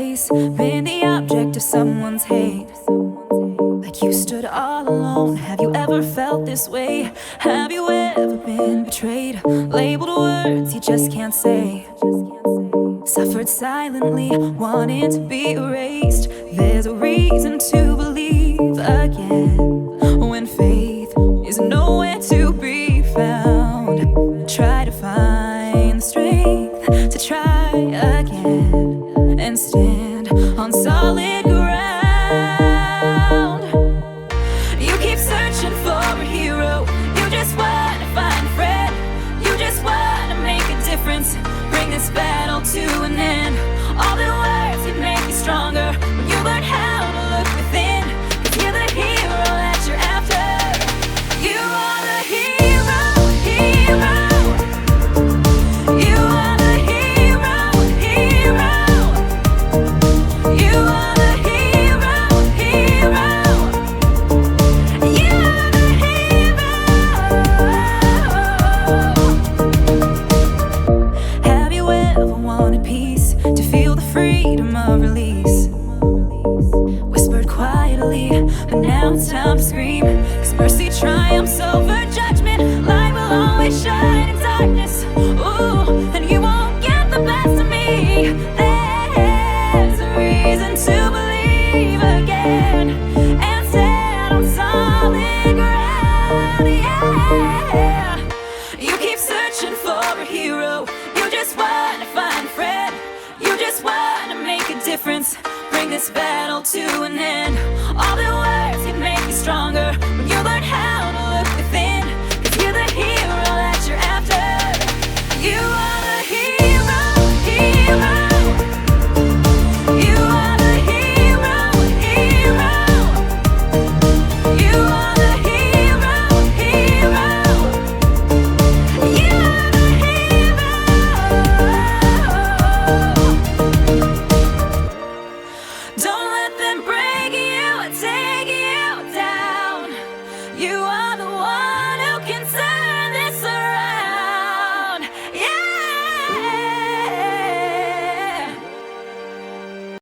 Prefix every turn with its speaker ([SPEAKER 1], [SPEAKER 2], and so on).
[SPEAKER 1] place, been the object of someone's hate. Like you stood all alone. Have you ever felt this way? Have you ever been betrayed? Labeled words you just can't say. Suffered silently, wanting to be erased. There's a reason to believe again when faith is nowhere to be found. Try to find the strength to try again and stand on solid ground. You keep searching for a hero. You just want to find a friend. You just want to make a difference. Bring this battle to an end. All the words can make you stronger when you learn how to look within. 'Cause you're the hero that you're after. You are the hero, hero. You are the hero, hero. You are the hero, hero. You are the hero. Have you ever wanted peace, to feel the freedom of release? Whispered quietly, but now it's time to scream. 'Cause mercy triumphs over judgment. Light will always shine in darkness. Ooh, and you won't get the best of me. There's a reason to believe again and stand on solid ground. Yeah. You keep searching for a hero. You just want to find a friend. You just want to make a difference. Bring this battle to an end. All the words can make you stronger